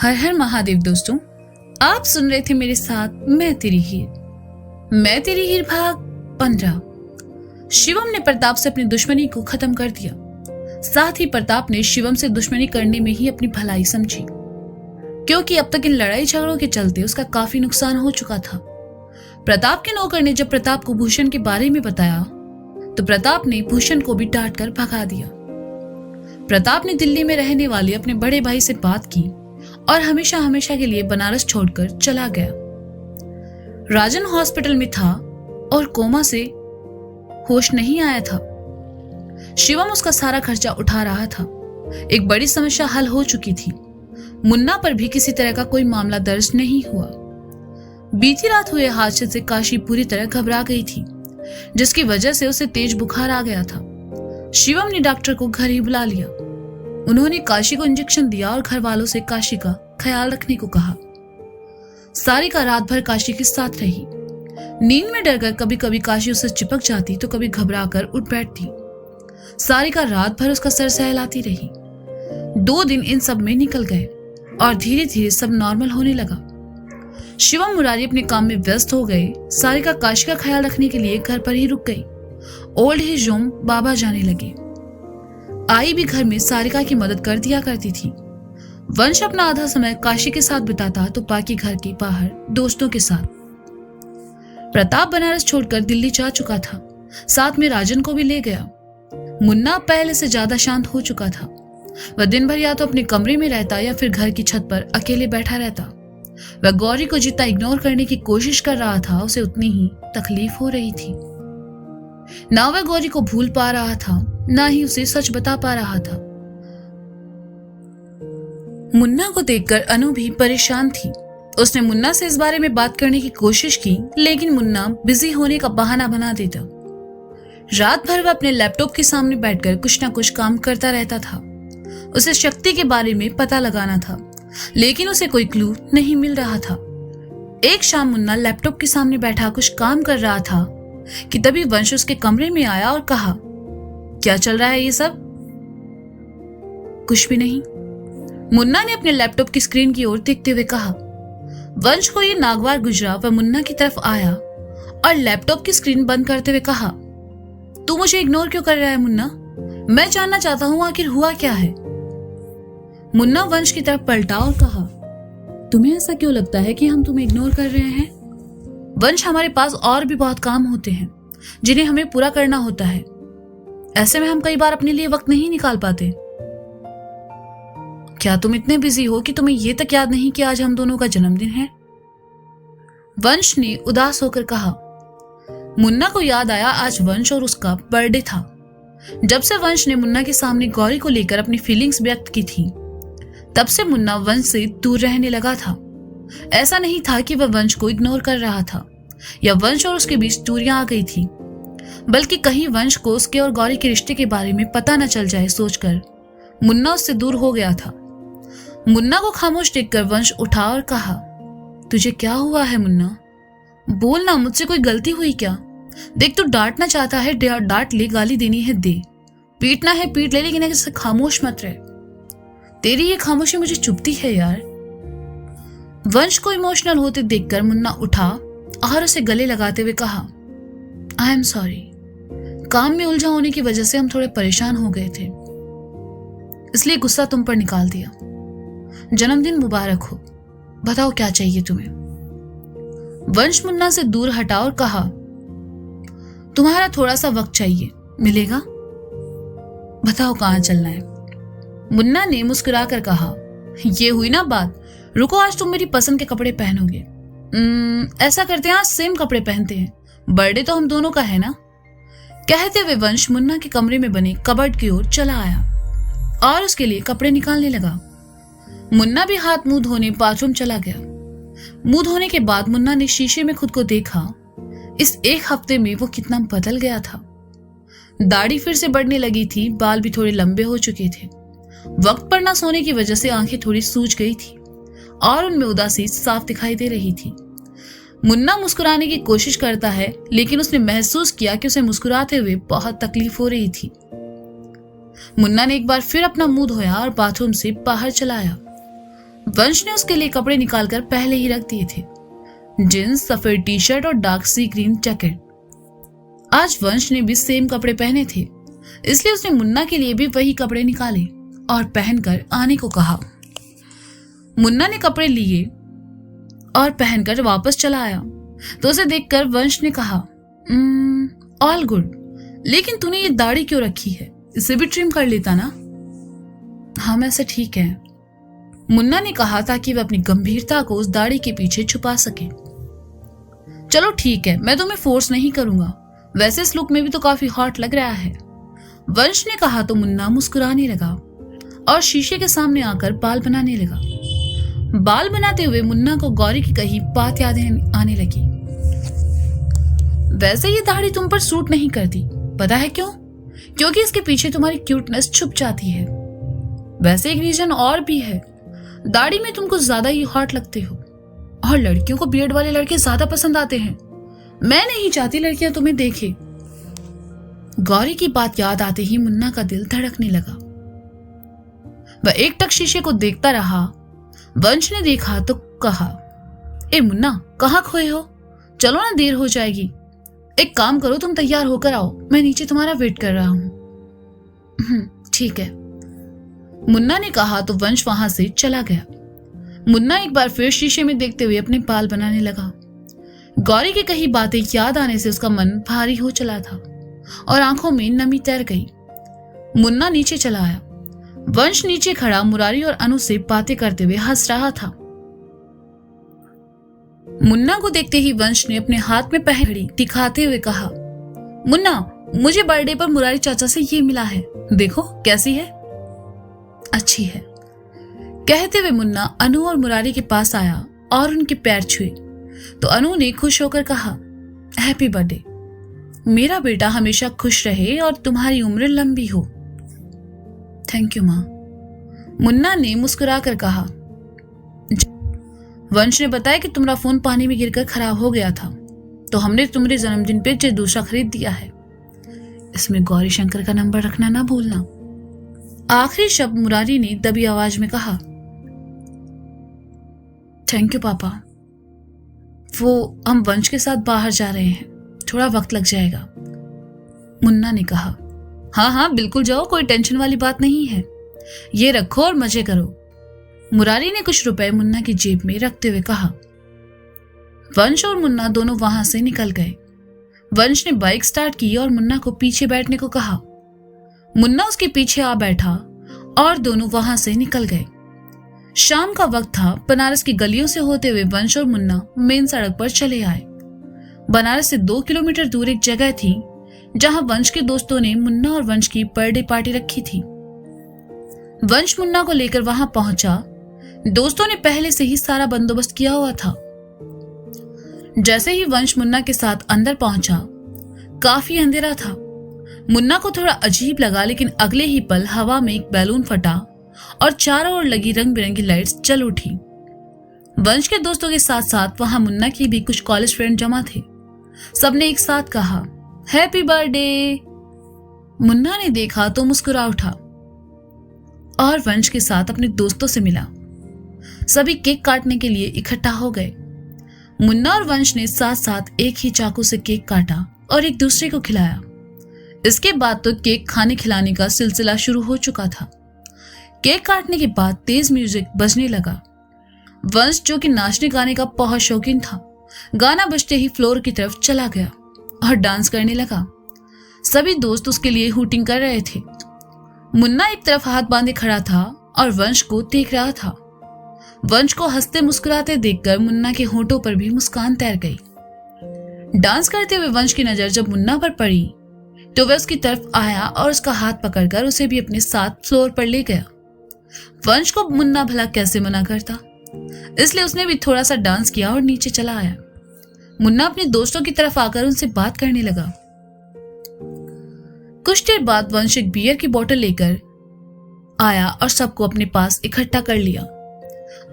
हर हर महादेव दोस्तों, आप सुन रहे थे मेरे साथ मैं तेरी हीर भाग 15। शिवम ने प्रताप से अपनी दुश्मनी को खत्म कर दिया। साथ ही प्रताप ने शिवम से दुश्मनी करने में ही अपनी भलाई समझी, क्योंकि अब तक इन लड़ाई झगड़ों के चलते उसका काफी नुकसान हो चुका था। प्रताप के नौकर ने जब प्रताप को भूषण के बारे में बताया तो प्रताप ने भूषण को भी डांट कर भगा दिया। प्रताप ने दिल्ली में रहने वाले अपने बड़े भाई से बात की और हमेशा हमेशा के लिए बनारस छोड़कर चला गया। राजन हॉस्पिटल में था और कोमा से होश नहीं आया था। शिवम उसका सारा खर्चा उठा रहा था। एक बड़ी समस्या हल हो चुकी थी। मुन्ना पर भी किसी तरह का कोई मामला दर्ज नहीं हुआ। बीती रात हुए हादसे से काशी पूरी तरह घबरा गई थी, जिसकी वजह से उसे तेज बुखार आ गया था। शिवम ने डॉक्टर को घर ही बुला लिया। उन्होंने काशी को इंजेक्शन दिया और घर वालों से काशी का ख्याल रखने को कहा। सारिका रात भर काशी के साथ रही। नींद में डरकर कभी कभी काशी उसे चिपक जाती तो कभी घबरा कर उठ बैठती। सारिका रात भर उसका सर सहलाती रही। 2 दिन इन सब में निकल गए और धीरे धीरे सब नॉर्मल होने लगा। शिवम मुरारी अपने काम में व्यस्त हो गए। सारिका काशी का ख्याल रखने के लिए घर पर ही रुक गई। ओल्ड एज होम बाबा जाने लगे। आई भी घर में सारिका की मदद कर दिया करती थी। वंश अपना आधा समय काशी के साथ बिताता तो बाकी घर के बाहर दोस्तों के साथ। प्रताप बनारस छोड़कर दिल्ली जा चुका था। साथ में राजन को भी ले गया। मुन्ना पहले से ज्यादा शांत हो चुका था। वह दिन भर या तो अपने कमरे में रहता या फिर घर की छत पर अकेले बैठा रहता। वह गौरी को जितना इग्नोर करने की कोशिश कर रहा था, उसे उतनी ही तकलीफ हो रही थी। ना वह गौरी को भूल पा रहा था, ना ही उसे सच बता पा रहा था। मुन्ना को देखकर अनु भी परेशान थी। उसने मुन्ना से इस बारे में बात करने की कोशिश की, लेकिन मुन्ना बिजी होने का बहाना बना देता। रात भर वह अपने लैपटॉप के सामने बैठकर कुछ ना कुछ काम करता रहता था। उसे शक्ति के बारे में पता लगाना था, लेकिन उसे कोई क्लू नहीं मिल रहा था। एक शाम मुन्ना लैपटॉप के सामने बैठा कुछ काम कर रहा था कि तभी वंश उसके कमरे में आया और कहा, क्या चल रहा है ये सब? कुछ भी नहीं, मुन्ना ने अपने लैपटॉप की स्क्रीन की ओर देखते हुए कहा। वंश को ये नागवार गुजरा। वह मुन्ना की तरफ आया और लैपटॉप की स्क्रीन बंद करते हुए कहा, तू मुझे इग्नोर क्यों कर रहा है मुन्ना? मैं जानना चाहता हूं आखिर हुआ क्या है। मुन्ना वंश की तरफ पलटा और कहा, तुम्हें ऐसा क्यों लगता है कि हम तुम्हें इग्नोर कर रहे हैं? वंश, हमारे पास और भी बहुत काम होते हैं जिन्हें हमें पूरा करना होता है। ऐसे में हम कई बार अपने लिए वक्त नहीं निकाल पाते। क्या तुम इतने बिजी हो कि तुम्हें यह तक याद नहीं कि आज हम दोनों का जन्मदिन है? वंश ने उदास होकर कहा। मुन्ना को याद आया आज वंश और उसका बर्थडे था। जब से वंश ने मुन्ना के सामने गौरी को लेकर अपनी फीलिंग्स व्यक्त की थी, तब से मुन्ना वंश से दूर रहने लगा था। ऐसा नहीं था कि वह वंश को इग्नोर कर रहा था या वंश और उसके बीच दूरियां आ गई थी, बल्कि कहीं वंश को उसके और गौरी के रिश्ते के बारे में पता न चल जाए सोचकर मुन्ना उससे दूर हो गया था। मुन्ना को खामोश देखकर वंश उठा और कहा, तुझे क्या हुआ है मुन्ना? बोलना, मुझसे कोई गलती हुई क्या? देख, तू डांटना चाहता है डांट ले, गाली देनी है दे, पीटना है पीट ले, लेकिन ऐसे खामोश मत रहे। तेरी ये खामोशी मुझे चुभती है यार। वंश को इमोशनल होते देखकर मुन्ना उठा और उसे गले लगाते हुए कहा, आई एम सॉरी। काम में उलझा होने की वजह से हम थोड़े परेशान हो गए थे, इसलिए गुस्सा तुम पर निकाल दिया। जन्मदिन मुबारक हो। बताओ क्या चाहिए तुम्हें? वंश मुन्ना से दूर हटा और कहा, तुम्हारा थोड़ा सा वक्त चाहिए, मिलेगा? बताओ कहाँ चलना है? मुन्ना ने मुस्कुराकर कहा, ये हुई ना बात, रुको, आज तुम मेरी पसंद के कपड़े पहनोगे। ऐसा करते हैं, आज सेम कपड़े पहनते हैं, बर्थडे तो हम दोनों का है ना। कहते हुए वंश मुन्ना के कमरे में बने कबर्ड की ओर चला आया और उसके लिए कपड़े निकालने लगा। मुन्ना भी हाथ मुंह धोने बाथरूम चला गया। मुंह धोने के बाद मुन्ना ने शीशे में खुद को देखा। इस 1 हफ्ते में वो कितना बदल गया था। दाढ़ी फिर से बढ़ने लगी थी, बाल भी थोड़े लंबे हो चुके थे। वक्त पर ना सोने की वजह से आंखें थोड़ी सूज गई थी और उनमें उदासी साफ दिखाई दे रही थी। मुन्ना मुस्कुराने की कोशिश करता है, लेकिन उसने महसूस किया कि उसे मुस्कुराते हुए बहुत तकलीफ हो रही थी। मुन्ना ने एक बार फिर अपना मुंह धोया और बाथरूम से बाहर चला आया। वंश ने उसके लिए कपड़े निकालकर पहले ही रख दिए थे, जींस, सफेद टी शर्ट और डार्क सी ग्रीन जैकेट। आज वंश ने भी सेम कपड़े पहने थे, इसलिए उसने मुन्ना के लिए भी वही कपड़े निकाले और पहनकर आने को कहा। मुन्ना ने कपड़े लिए और पहनकर वापस चला आया तो उसे देखकर वंश ने कहा, ऑल गुड, लेकिन तूने ये दाढ़ी क्यों रखी है? इसे भी ट्रिम कर लेता ना। हाँ, ऐसा ठीक है, मुन्ना ने कहा ताकि वह अपनी गंभीरता को उस दाढ़ी के पीछे छुपा सके। चलो ठीक है, मैं तुम्हें फोर्स नहीं करूंगा, वैसे इस लुक में भी तो काफी हॉट लग रहा है, वंश ने कहा तो मुन्ना मुस्कुराने लगा और शीशे के सामने आकर बाल बनाने लगा। बाल बनाते हुए मुन्ना को गौरी की कही बात याद आने लगी। वैसे ये दाढ़ी तुम पर सूट नहीं करती, पता है क्यों? क्योंकि इसके पीछे तुम्हारी क्यूटनेस छुप जाती है। वैसे एक रीजन और भी है, दाढ़ी में तुम कुछ ज्यादा ही हॉट लगते हो और लड़कियों को बियर्ड वाले लड़के ज्यादा पसंद आते हैं। मैं नहीं चाहती लड़कियां तुम्हें देखें। गौरी की बात याद आते ही मुन्ना का दिल धड़कने लगा। वह एक टक शीशे को देखता रहा। वंश ने देखा तो कहा, ए मुन्ना, कहाँ खोए हो? चलो ना, देर हो जाएगी। एक काम करो, तुम तैयार होकर आओ, मैं नीचे तुम्हारा वेट कर रहा हूं। ठीक है, मुन्ना ने कहा तो वंश वहां से चला गया। मुन्ना एक बार फिर शीशे में देखते हुए अपने बाल बनाने लगा। गौरी की कही बातें याद आने से उसका मन भारी हो चला था और आंखों में नमी तैर गई। मुन्ना नीचे चला आया। वंश नीचे खड़ा मुरारी और अनु से बातें करते हुए हंस रहा था। मुन्ना को देखते ही वंश ने अपने हाथ में पहड़ी दिखाते हुए कहा, मुन्ना, मुझे बर्थडे पर मुरारी चाचा से ये मिला है, देखो कैसी है। अच्छी है। कहते हुए मुन्ना अनु और मुरारी के पास आया और उनके पैर छुए तो अनु ने खुश होकर कहा, हैप्पी बर्थडे, मेरा बेटा हमेशा खुश रहे और तुम्हारी उम्र लंबी हो। थैंक यू माँ, मुन्ना ने मुस्कुराकर कहा। वंश ने बताया कि तुम्हारा फोन पानी में गिरकर खराब हो गया था तो हमने तुम्हारे जन्मदिन पे जो दूसरा खरीद दिया है, इसमें गौरी शंकर का नंबर रखना ना भूलना। आखिरी शब्द मुरारी ने दबी आवाज में कहा। थैंक यू पापा, वो हम वंश के साथ बाहर जा रहे हैं, थोड़ा वक्त लग जाएगा, मुन्ना ने कहा। हाँ हाँ बिल्कुल जाओ, कोई टेंशन वाली बात नहीं है, ये रखो और मजे करो। मुरारी ने कुछ रुपए मुन्ना की जेब में रखते हुए कहा। वंश और मुन्ना दोनों वहां से निकल गए। वंश ने बाइक स्टार्ट की और मुन्ना को पीछे बैठने को कहा। मुन्ना उसके पीछे आ बैठा और दोनों वहां से निकल गए। शाम का वक्त था। बनारस की गलियों से होते हुए वंश और मुन्ना मेन सड़क पर चले आए। बनारस से 2 किलोमीटर दूर एक जगह थी जहां वंश के दोस्तों ने मुन्ना और वंश की बर्थडे पार्टी रखी थी। वंश मुन्ना को लेकर वहां पहुंचा। दोस्तों ने पहले से ही सारा बंदोबस्त किया हुआ था। जैसे ही वंश मुन्ना के साथ अंदर पहुंचा, काफी अंधेरा था। मुन्ना को थोड़ा अजीब लगा, लेकिन अगले ही पल हवा में एक बैलून फटा और चारों ओर लगी रंग बिरंगी लाइट्स जल उठी। वंश के दोस्तों के साथ साथ वहां मुन्ना की भी कुछ कॉलेज फ्रेंड जमा थे। सबने एक साथ कहा, हैप्पी बर्थडे। मुन्ना ने देखा तो मुस्कुरा उठा और वंश के साथ अपने दोस्तों से मिला। सभी केक काटने के लिए इकट्ठा हो गए। मुन्ना और वंश ने साथ साथ एक ही चाकू से केक काटा और एक दूसरे को खिलाया। इसके बाद तो केक खाने खिलाने का सिलसिला शुरू हो चुका था। केक काटने के बाद तेज म्यूजिक बजने लगा। वंश, जो कि नाचने गाने का बहुत शौकीन था, गाना बजते ही फ्लोर की तरफ चला गया और डांस करने लगा। सभी दोस्त उसके लिए हूटिंग कर रहे थे। मुन्ना एक तरफ हाथ बांधे खड़ा था और वंश को देख रहा था। वंश को हंसते मुस्कुराते देखकर मुन्ना के होठों पर भी मुस्कान तैर गई। डांस करते हुए वंश की नजर जब मुन्ना पर पड़ी तो वह उसकी तरफ आया और उसका हाथ पकड़कर उसे भी अपने साथ फ्लोर पर ले गया। वंश को मुन्ना भला कैसे मना करता, इसलिए उसने भी थोड़ा सा डांस किया और नीचे चला आया। मुन्ना अपने दोस्तों की तरफ आकर उनसे बात करने लगा। कुछ देर बाद वंश एक बियर की बोतल लेकर आया और सबको अपने पास इकट्ठा कर लिया।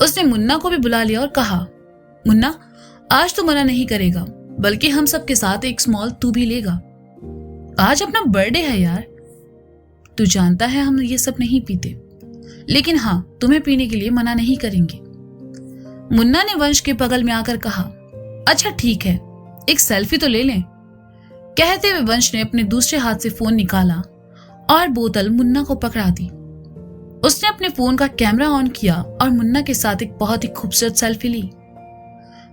उसने मुन्ना को भी बुला लिया और कहा, मुन्ना, आज तो मना नहीं करेगा, बल्कि हम सबके साथ एक स्मॉल तू भी लेगा। आज अपना बर्थडे है यार, तू जानता है हम ये सब नहीं पीते, लेकिन हाँ, तुम्हें पीने के लिए मना नहीं करेंगे। मुन्ना ने वंश के बगल में आकर कहा, अच्छा ठीक है, एक सेल्फी तो ले लें। कहते हुए वंश ने अपने दूसरे हाथ से फोन निकाला और बोतल मुन्ना को पकड़ा दी। उसने अपने फोन का कैमरा ऑन किया और मुन्ना के साथ एक बहुत ही खूबसूरत सेल्फी ली।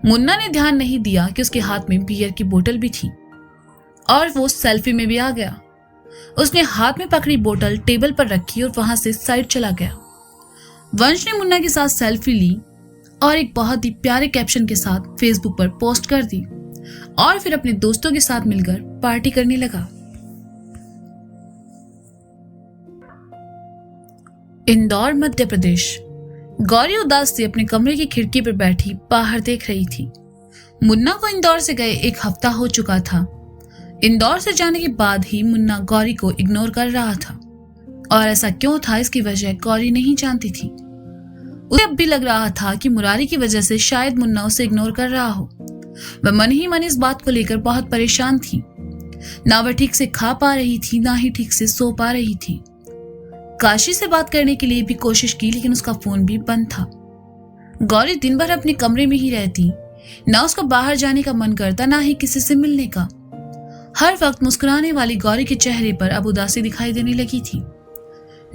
मुन्ना ने ध्यान नहीं दिया कि उसके हाथ में बियर की बोतल भी थी और वो सेल्फी में भी आ गया। उसने हाथ में पकड़ी बोतल टेबल पर रखी और वहां से साइड चला गया। वंश ने मुन्ना के साथ सेल्फी ली और एक बहुत ही प्यारे कैप्शन के साथ फेसबुक पर पोस्ट कर दी और फिर अपने दोस्तों के साथ मिलकर पार्टी करने लगा। इंदौर, मध्य प्रदेश। गौरी उदास से अपने कमरे की खिड़की पर बैठी बाहर देख रही थी। मुन्ना को इंदौर से गए 1 हफ्ता हो चुका था। इंदौर से जाने के बाद ही मुन्ना गौरी को इग्नोर कर रहा था और ऐसा क्यों था इसकी वजह गौरी नहीं जानती थी। उसे अब भी लग रहा था कि मुरारी की वजह से शायद मुन्ना उसे इग्नोर कर रहा हो। वह मन ही मन इस बात को लेकर बहुत परेशान थी। ना वह ठीक से खा पा रही थी, ना ही ठीक से सो पा रही थी। काशी से बात करने के लिए भी कोशिश की, लेकिन उसका फोन भी बंद था। गौरी दिन भर अपने कमरे में ही रहती, ना उसका बाहर जाने का मन करता, ना ही किसी से मिलने का। हर वक्त मुस्कुराने वाली गौरी के चेहरे पर अब उदासी दिखाई देने लगी थी।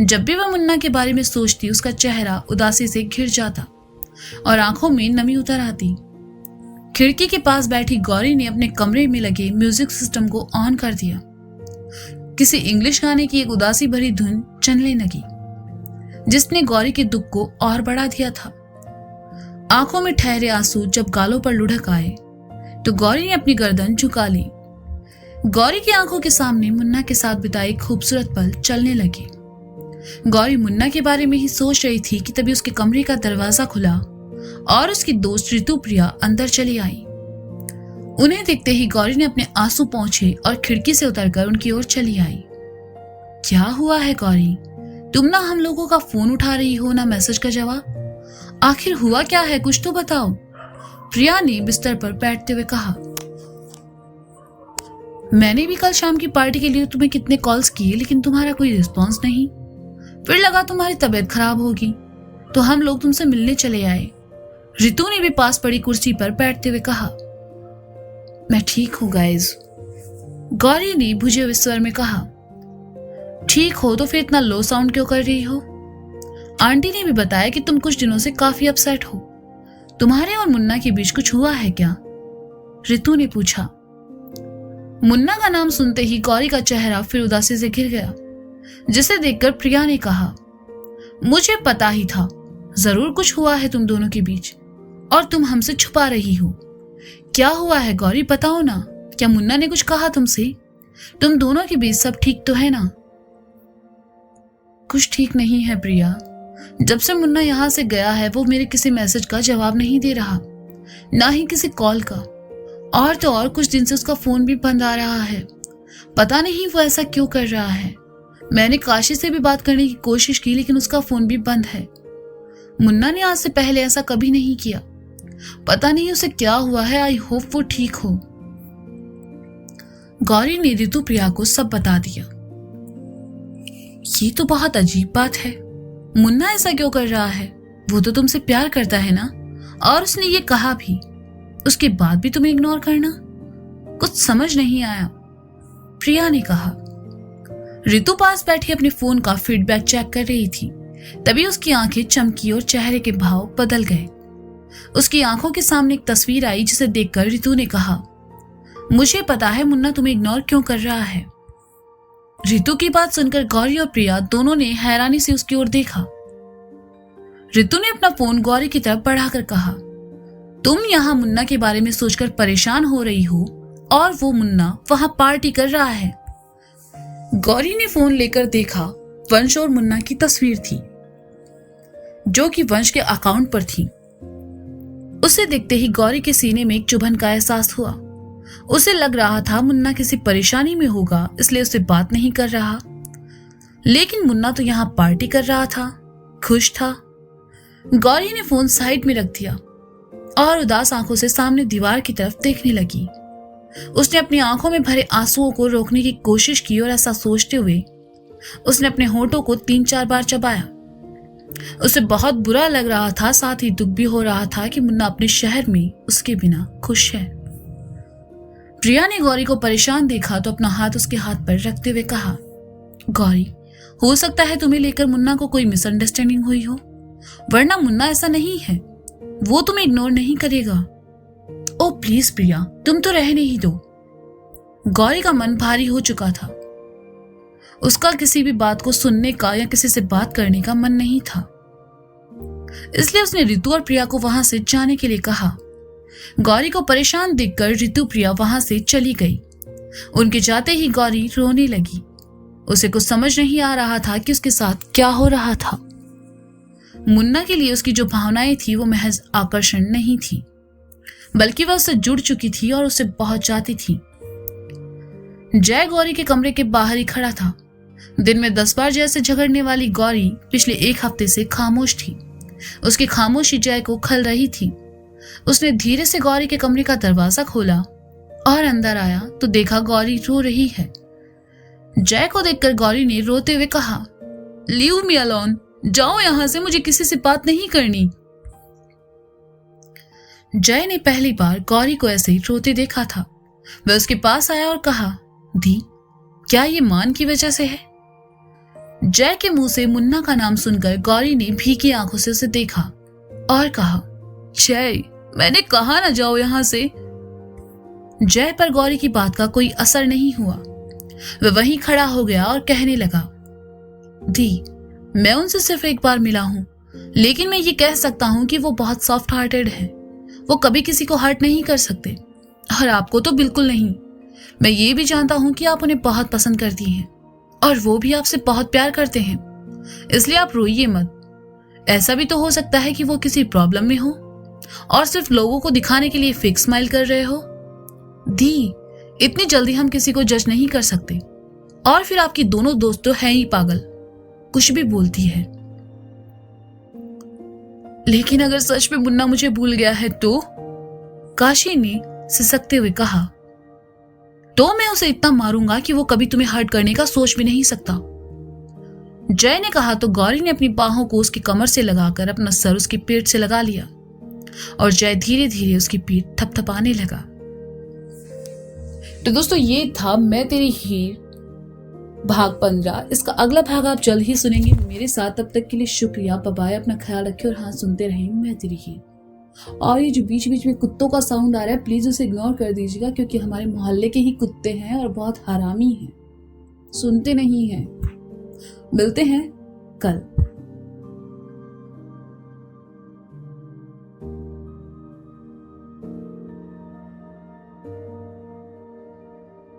जब भी वह मुन्ना के बारे में सोचती, उसका चेहरा उदासी से घिर जाता और आंखों में नमी उतर आती। खिड़की के पास बैठी गौरी ने अपने कमरे में लगे म्यूजिक सिस्टम को ऑन कर दिया। किसी इंग्लिश गाने की एक उदासी भरी धुन चलने लगी, जिसने गौरी के दुख को और बढ़ा दिया था। आंखों में ठहरे आंसू जब गालों पर लुढ़क आए तो गौरी ने अपनी गर्दन झुका ली। गौरी की आंखों के सामने मुन्ना के साथ बिताए खूबसूरत पल चलने लगे। गौरी मुन्ना के बारे में ही सोच रही थी कि तभी उसके कमरे का दरवाजा खुला और उसकी दोस्त ऋतुप्रिया अंदर चली आई। उन्हें देखते ही गौरी ने अपने आंसू पोंछे और खिड़की से उतरकर उनकी ओर चली आई। क्या हुआ है गौरी? तुम ना हम लोगों का फोन उठा रही हो, ना मैसेज का जवाब। आखिर हुआ क्या है, कुछ तो बताओ। प्रिया ने बिस्तर पर बैठते हुए कहा। मैंने भी कल शाम की पार्टी के लिए तुम्हें कितने कॉल्स किए, लेकिन तुम्हारा कोई रिस्पॉन्स नहीं। फिर लगा तुम्हारी तबीयत खराब होगी तो हम लोग तुमसे मिलने चले आए। रितु ने भी पास पड़ी कुर्सी पर बैठते हुए कहा। मैं ठीक हूं गाइज, गौरी ने बुझे हुए स्वर में कहा। ठीक हो तो फिर इतना लो साउंड क्यों कर रही हो? आंटी ने भी बताया कि तुम कुछ दिनों से काफी अपसेट हो। तुम्हारे और मुन्ना के बीच कुछ हुआ है क्या? रितु ने पूछा। मुन्ना का नाम सुनते ही गौरी का चेहरा फिर उदासी से घिर गया, जिसे देखकर प्रिया ने कहा, मुझे पता ही था, जरूर कुछ हुआ है तुम दोनों के बीच और तुम हमसे छुपा रही हो। क्या हुआ है गौरी, बताओ ना। क्या मुन्ना ने कुछ कहा तुमसे? तुम दोनों के बीच सब ठीक तो है ना? कुछ ठीक नहीं है प्रिया। जब से मुन्ना यहाँ से गया है वो मेरे किसी मैसेज का जवाब नहीं दे रहा, ना ही किसी कॉल का, और तो और कुछ दिन से उसका फोन भी बंद आ रहा है। पता नहीं वो ऐसा क्यों कर रहा है। मैंने काशी से भी बात करने की कोशिश की, लेकिन उसका फोन भी बंद है। मुन्ना ने आज से पहले ऐसा कभी नहीं किया। पता नहीं उसे क्या हुआ है। आई होप वो ठीक हो। गौरी ने ऋतुप्रिया को सब बता दिया। ये तो बहुत अजीब बात है। मुन्ना ऐसा क्यों कर रहा है? वो तो तुमसे प्यार करता है ना, और उसने ये कहा भी। उसके बाद भी तुम्हें इग्नोर करना, कुछ समझ नहीं आया, प्रिया ने कहा। ऋतु पास बैठी अपने फोन का फीडबैक चेक कर रही थी। तभी उसकी आंखें चमकी और चेहरे के भाव बदल गए। उसकी आंखों के सामने एक तस्वीर आई, जिसे देखकर ऋतु ने कहा, मुझे पता है मुन्ना तुम्हें इग्नोर क्यों कर रहा है। ऋतु की बात सुनकर गौरी और प्रिया दोनों ने हैरानी से उसकी ओर देखा। ऋतु ने अपना फोन गौरी की तरफ बढ़ाकर कहा, तुम यहाँ मुन्ना के बारे में सोचकर परेशान हो रही हो और वो मुन्ना वहां पार्टी कर रहा है। गौरी ने फोन लेकर देखा। वंश और मुन्ना की तस्वीर थी, जो कि वंश के अकाउंट पर थी। उसे देखते ही गौरी के सीने में एक चुभन का एहसास हुआ। उसे लग रहा था मुन्ना किसी परेशानी में होगा, इसलिए उससे बात नहीं कर रहा। लेकिन मुन्ना तो यहाँ पार्टी कर रहा था, खुश था। गौरी ने फोन साइड में रख दिया और उदास आंखों से सामने दीवार की तरफ देखने लगी। उसने अपनी आंखों में भरे आंसुओं को रोकने की कोशिश की और ऐसा सोचते हुए उसने अपने होठों को 3-4 बार चबाया। उसे बहुत बुरा लग रहा था, साथ ही दुख भी हो रहा था कि मुन्ना अपने शहर में उसके बिना खुश है। प्रिया ने गौरी को परेशान देखा तो अपना हाथ उसके हाथ पर रखते हुए कहा, गौरी, हो सकता है तुम्हें लेकर मुन्ना को कोई मिसअंडरस्टैंडिंग हुई हो, वरना मुन्ना ऐसा नहीं है, वो तुम्हें इग्नोर नहीं करेगा। ओ प्लीज प्रिया, तुम तो रहने ही दो। गौरी का मन भारी हो चुका था। उसका किसी भी बात को सुनने का या किसी से बात करने का मन नहीं था, इसलिए उसने रितु और प्रिया को वहां से जाने के लिए कहा। गौरी को परेशान देखकर रितु प्रिया वहां से चली गई। उनके जाते ही गौरी रोने लगी। उसे कुछ समझ नहीं आ रहा था कि उसके साथ क्या हो रहा था। मुन्ना के लिए उसकी जो भावनाएं थी वो महज आकर्षण नहीं थी, बल्कि वह उससे जुड़ चुकी थी और उससे बहुत चाहती थी। जय गौरी के कमरे के बाहर ही खड़ा था। दिन में 10 बार जय से झगड़ने वाली गौरी पिछले 1 हफ्ते से खामोश थी। उसकी खामोशी जय को खल रही थी। उसने धीरे से गौरी के कमरे का दरवाजा खोला और अंदर आया तो देखा गौरी रो रही है। जय को देखकर गौरी ने रोते हुए कहा, लीव मी अलोन, जाओ यहां से, मुझे किसी से बात नहीं करनी। जय ने पहली बार गौरी को ऐसे रोते देखा था। वह उसके पास आया और कहा, दी, क्या ये मान की वजह से है? जय के मुंह से मुन्ना का नाम सुनकर गौरी ने भीगी आंखों से उसे देखा और कहा, जय, मैंने कहा ना जाओ यहां से। जय पर गौरी की बात का कोई असर नहीं हुआ। वह वहीं खड़ा हो गया और कहने लगा, दी, मैं उनसे सिर्फ 1 बार मिला हूं, लेकिन मैं ये कह सकता हूं कि वो बहुत सॉफ्ट हार्टेड है। वो कभी किसी को हर्ट नहीं कर सकते, और आपको तो बिल्कुल नहीं। मैं ये भी जानता हूं कि आप उन्हें बहुत पसंद करती हैं और वो भी आपसे बहुत प्यार करते हैं, इसलिए आप रोइए मत। ऐसा भी तो हो सकता है कि वो किसी प्रॉब्लम में हो और सिर्फ लोगों को दिखाने के लिए फेक स्माइल कर रहे हो। दी, इतनी जल्दी हम किसी को जज नहीं कर सकते, और फिर आपकी दोनों दोस्त तो हैं ही पागल, कुछ भी बोलती है। लेकिन अगर सच में मुन्ना मुझे भूल गया है तो? काशी ने सिसकते हुए कहा, तो मैं उसे इतना मारूंगा कि वो कभी तुम्हें हर्ट करने का सोच भी नहीं सकता। जय ने कहा तो गौरी ने अपनी बाहों को उसकी कमर से लगाकर अपना सर उसकी पीठ से लगा लिया और जय धीरे धीरे उसकी पीठ थपथपाने लगा। तो दोस्तों, ये था मैं तेरी हीर भाग 15। इसका अगला भाग आप जल्द ही सुनेंगे मेरे साथ। तब तक के लिए शुक्रिया, बाय। अपना ख्याल रखिए और हाँ, सुनते रहें मैं तेरी हीर। और ये जो बीच बीच में कुत्तों का साउंड आ रहा है, प्लीज उसे इग्नोर कर दीजिएगा, क्योंकि हमारे मोहल्ले के ही कुत्ते हैं और बहुत हरामी हैं, सुनते नहीं हैं। मिलते हैं कल।